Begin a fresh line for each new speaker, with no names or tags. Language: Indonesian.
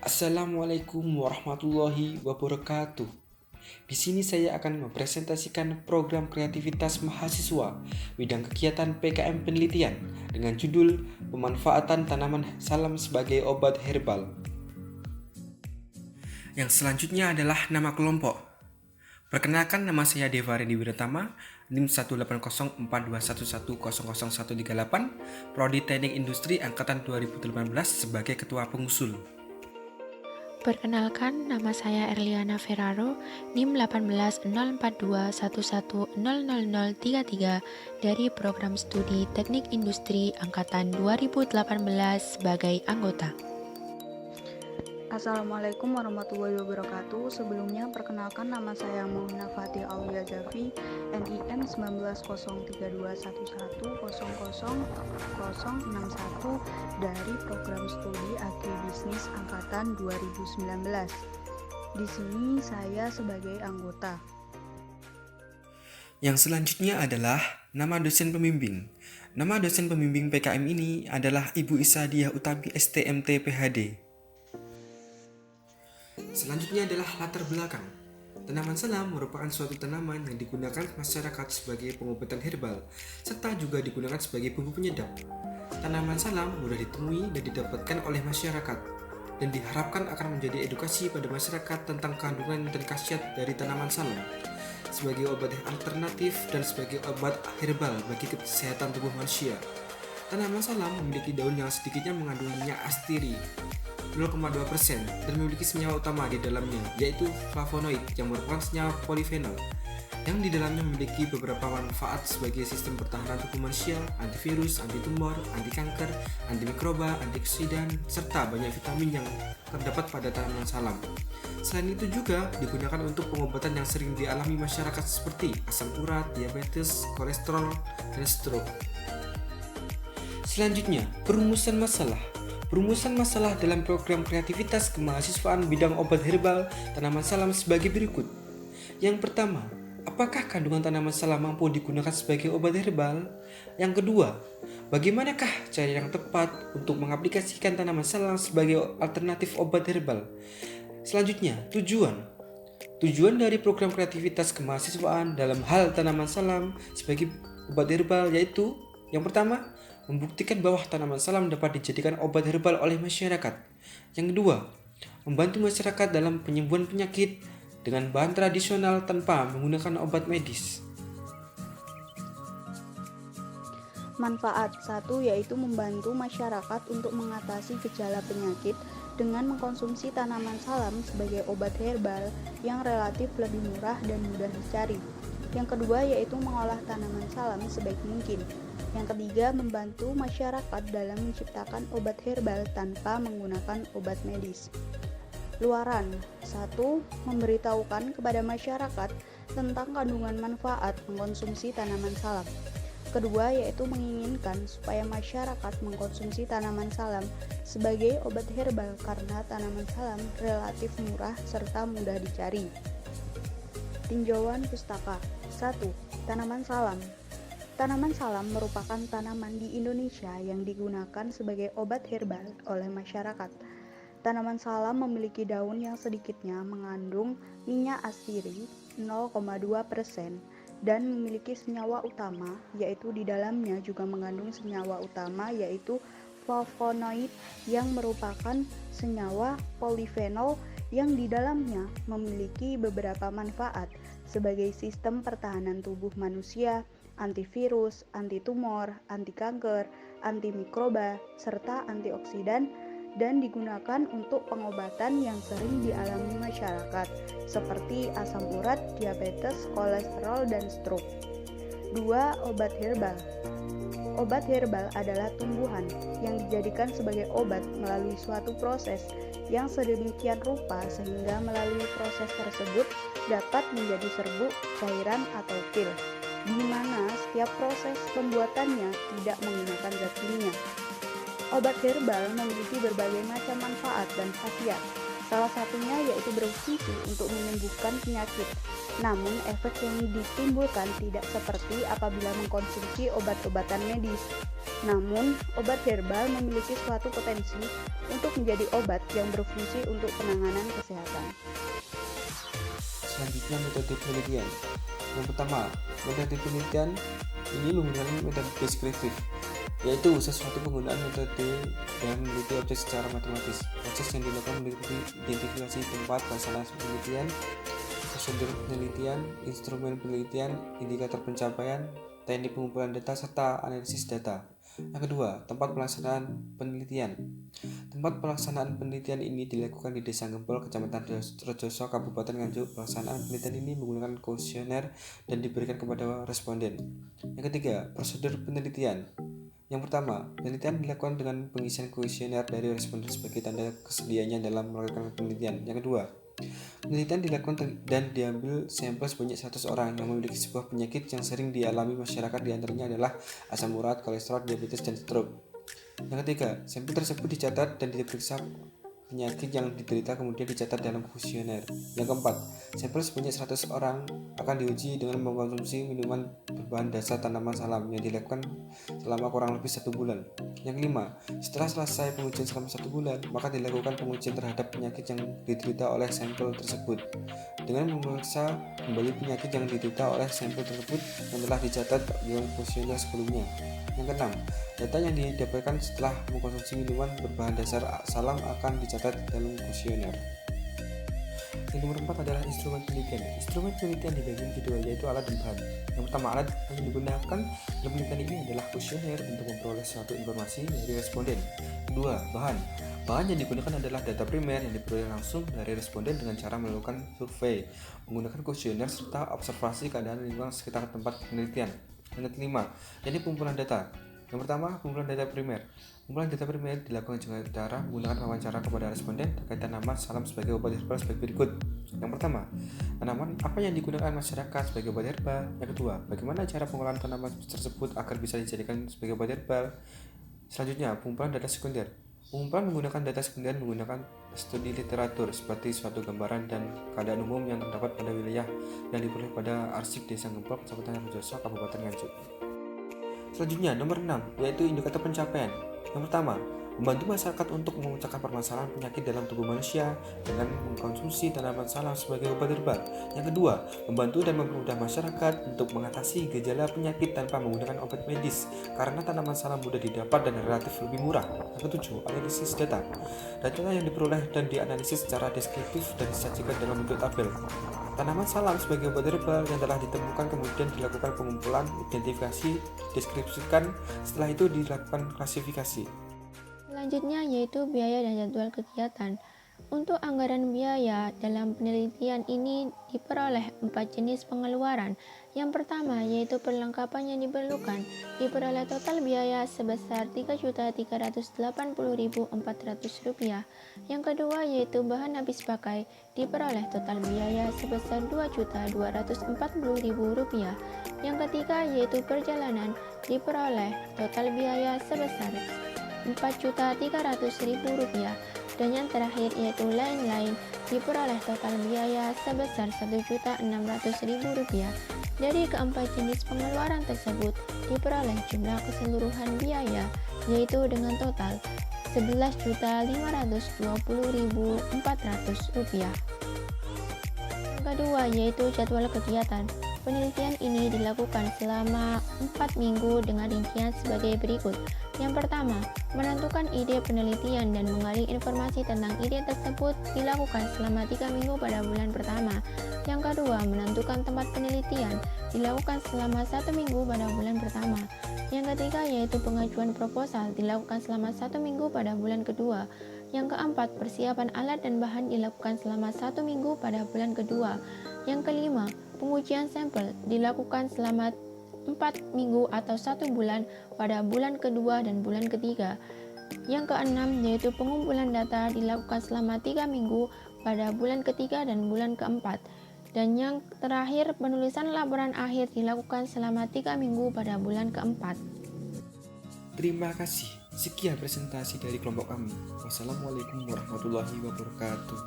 Assalamualaikum warahmatullahi wabarakatuh. Di sini saya akan mempresentasikan program kreativitas mahasiswa bidang kegiatan PKM penelitian dengan judul Pemanfaatan Tanaman Salam sebagai Obat Herbal. Yang selanjutnya adalah nama kelompok. Perkenalkan, nama saya Deva Rendi Wiratama, NIM 1804211000138, Prodi Teknik Industri Angkatan 2018 sebagai Ketua Pengusul.
Perkenalkan, nama saya Erliana Ferraro, NIM 1804211000033 dari Program Studi Teknik Industri Angkatan 2018 sebagai anggota.
Assalamualaikum warahmatullahi wabarakatuh. Sebelumnya perkenalkan, nama saya Muhammad Fatih Aulia Jafi, NIM 1932111000061 dari Program Studi Agribisnis Angkatan 2019. Di sini saya sebagai anggota.
Yang selanjutnya adalah nama dosen pembimbing. Nama dosen pembimbing PKM ini adalah Ibu Isadiah Utami STMT PhD. Selanjutnya adalah latar belakang. Tanaman salam merupakan suatu tanaman yang digunakan masyarakat sebagai pengobatan herbal, serta juga digunakan sebagai bumbu penyedap. Tanaman salam mudah ditemui dan didapatkan oleh masyarakat, dan diharapkan akan menjadi edukasi pada masyarakat tentang kandungan dan khasiat dari tanaman salam sebagai obat alternatif dan sebagai obat herbal bagi kesehatan tubuh manusia. Tanaman salam memiliki daun yang sedikitnya mengandung minyak astiri 0,2% dan memiliki senyawa utama di dalamnya, yaitu flavonoid yang merupakan senyawa polifenol yang di dalamnya memiliki beberapa manfaat sebagai sistem pertahanan tubuh manusia, antivirus, anti tumor, anti kanker, antimikroba, antioksidan, serta banyak vitamin yang terdapat pada tanaman salam. Selain itu juga digunakan untuk pengobatan yang sering dialami masyarakat seperti asam urat, diabetes, kolesterol, dan stroke. Selanjutnya, perumusan masalah. Perumusan masalah dalam program kreativitas kemahasiswaan bidang obat herbal tanaman salam sebagai berikut. Yang pertama, apakah kandungan tanaman salam mampu digunakan sebagai obat herbal? Yang kedua, bagaimanakah cara yang tepat untuk mengaplikasikan tanaman salam sebagai alternatif obat herbal? Selanjutnya, tujuan. Tujuan dari program kreativitas kemahasiswaan dalam hal tanaman salam sebagai obat herbal yaitu yang pertama, membuktikan bahwa tanaman salam dapat dijadikan obat herbal oleh masyarakat. Yang kedua, membantu masyarakat dalam penyembuhan penyakit dengan bahan tradisional tanpa menggunakan obat medis.
Manfaat 1 yaitu membantu masyarakat untuk mengatasi gejala penyakit dengan mengkonsumsi tanaman salam sebagai obat herbal yang relatif lebih murah dan mudah dicari. Yang kedua yaitu mengolah tanaman salam sebaik mungkin. Yang ketiga, membantu masyarakat dalam menciptakan obat herbal tanpa menggunakan obat medis. Luaran 1. Memberitahukan kepada masyarakat tentang kandungan manfaat mengkonsumsi tanaman salam. Kedua, yaitu menginginkan supaya masyarakat mengkonsumsi tanaman salam sebagai obat herbal karena tanaman salam relatif murah serta mudah dicari. Tinjauan pustaka. 1. Tanaman salam. Tanaman salam merupakan tanaman di Indonesia yang digunakan sebagai obat herbal oleh masyarakat. Tanaman salam memiliki daun yang sedikitnya mengandung minyak astiri 0,2% dan memiliki senyawa utama, yaitu di dalamnya juga mengandung senyawa utama yaitu flavonoid yang merupakan senyawa polifenol yang di dalamnya memiliki beberapa manfaat sebagai sistem pertahanan tubuh manusia, antivirus, anti tumor, anti kanker, antimikroba, serta antioksidan dan digunakan untuk pengobatan yang sering dialami masyarakat seperti asam urat, diabetes, kolesterol, dan stroke. 2. Obat herbal. Obat herbal adalah tumbuhan yang dijadikan sebagai obat melalui suatu proses yang sedemikian rupa sehingga melalui proses tersebut dapat menjadi serbuk, cairan, atau pil, di mana setiap proses pembuatannya tidak menggunakan zat kimia. Obat herbal memiliki berbagai macam manfaat dan khasiat. Salah satunya yaitu berfungsi untuk menyembuhkan penyakit. Namun efek yang ditimbulkan tidak seperti apabila mengkonsumsi obat-obatan medis. Namun, obat herbal memiliki suatu potensi untuk menjadi obat yang berfungsi untuk penanganan kesehatan.
Selanjutnya metode penelitian. Yang pertama, metode penelitian ini menggunakan metode deskriptif, yaitu sesuatu penggunaan metode dalam meneliti objek secara matematis. Proses yang dilakukan meliputi identifikasi tempat pelaksanaan penelitian, prosedur penelitian, instrumen penelitian, indikator pencapaian, teknik pengumpulan data, serta analisis data. Yang kedua, tempat pelaksanaan penelitian. Tempat pelaksanaan penelitian ini dilakukan di Desa Gempol, Kecamatan Rejoso, Kabupaten Nganjuk. Pelaksanaan penelitian ini menggunakan kuesioner dan diberikan kepada responden. Yang ketiga, prosedur penelitian. Yang pertama, penelitian dilakukan dengan pengisian kuesioner dari responden sebagai tanda kesediaannya dalam melakukan penelitian. Yang kedua, penelitian dilakukan dan diambil sampel sebanyak 100 orang yang memiliki sebuah penyakit yang sering dialami masyarakat, diantaranya adalah asam urat, kolesterol, diabetes, dan stroke. Yang ketiga, sampel tersebut dicatat dan diperiksa penyakit yang diderita, kemudian dicatat dalam kuesioner. Yang keempat, sampel sebanyak 100 orang akan diuji dengan mengkonsumsi minuman berbahan dasar tanaman salam yang dilakukan selama kurang lebih 1 bulan. Yang kelima, setelah selesai pengujian selama 1 bulan, maka dilakukan pengujian terhadap penyakit yang diderita oleh sampel tersebut dengan memeriksa kembali penyakit yang diderita oleh sampel tersebut yang telah dicatat dalam kuesioner sebelumnya. Yang keenam, data yang didapatkan setelah mengkonsumsi minuman berbahan dasar salam akan dicatat dalam kuesioner. Yang nomor 4 adalah instrumen penelitian. Instrumen penelitian dibagi menjadi dua, yaitu alat dan bahan. Yang pertama, alat yang digunakan dalam penelitian ini adalah kuesioner untuk memperoleh suatu informasi dari responden. Kedua, bahan. Bahan yang digunakan adalah data primer yang diperoleh langsung dari responden dengan cara melakukan survei, menggunakan kuesioner serta observasi keadaan lingkungan sekitar tempat penelitian. Yang kelima, yakni pengumpulan data. Yang pertama, pengumpulan data primer. Pengumpulan data primer dilakukan dengan cara menggunakan wawancara kepada responden terkait tanaman salam sebagai obat herbal sebagai berikut. Yang pertama, tanaman apa yang digunakan masyarakat sebagai obat herbal. Yang kedua, bagaimana cara pengolahan tanaman tersebut agar bisa dijadikan sebagai obat herbal. Selanjutnya, pengumpulan data sekunder. Pengumpulan menggunakan data sekunder menggunakan studi literatur seperti suatu gambaran dan keadaan umum yang terdapat pada wilayah yang diperoleh pada arsip Desa Gempol, Kecamatan Rejoso, Kabupaten Nganjuk. Selanjutnya, nomor 6, yaitu indikator pencapaian. Yang pertama, membantu masyarakat untuk memecahkan permasalahan penyakit dalam tubuh manusia dengan mengkonsumsi tanaman salam sebagai obat herbal. Yang kedua, membantu dan mempermudah masyarakat untuk mengatasi gejala penyakit tanpa menggunakan obat medis karena tanaman salam mudah didapat dan relatif lebih murah. Yang ketujuh, analisis data. Data yang diperoleh dan dianalisis secara deskriptif dan disajikan dalam bentuk tabel. Tanaman salam sebagai obat herbal yang telah ditemukan kemudian dilakukan pengumpulan, identifikasi, deskripsikan, setelah itu dilakukan klasifikasi.
Selanjutnya yaitu biaya dan jadwal kegiatan. Untuk anggaran biaya dalam penelitian ini diperoleh 4 jenis pengeluaran. Yang pertama yaitu perlengkapan yang diperlukan, diperoleh total biaya sebesar Rp3.380.400. Yang kedua yaitu bahan habis pakai, diperoleh total biaya sebesar Rp2.240.000. Yang ketiga yaitu perjalanan, diperoleh total biaya sebesar Rp4.300.000. Dan yang terakhir yaitu lain-lain, diperoleh total biaya sebesar Rp1.600.000. Dari keempat jenis pengeluaran tersebut diperoleh jumlah keseluruhan biaya yaitu dengan total Rp11.520.400. Yang kedua yaitu jadwal kegiatan. Penelitian ini dilakukan selama 4 minggu dengan rincian sebagai berikut. Yang pertama, menentukan ide penelitian dan menggali informasi tentang ide tersebut dilakukan selama 3 minggu pada bulan pertama. Yang kedua, menentukan tempat penelitian dilakukan selama 1 minggu pada bulan pertama. Yang ketiga yaitu pengajuan proposal dilakukan selama 1 minggu pada bulan kedua. Yang keempat, persiapan alat dan bahan dilakukan selama 1 minggu pada bulan kedua. Yang kelima, pengujian sampel dilakukan selama 4 minggu atau 1 bulan pada bulan kedua dan bulan ketiga. Yang keenam yaitu pengumpulan data dilakukan selama 3 minggu pada bulan ketiga dan bulan keempat. Dan yang terakhir penulisan laporan akhir dilakukan selama 3 minggu pada bulan keempat.
Terima kasih. Sekian presentasi dari kelompok kami. Wassalamualaikum warahmatullahi wabarakatuh.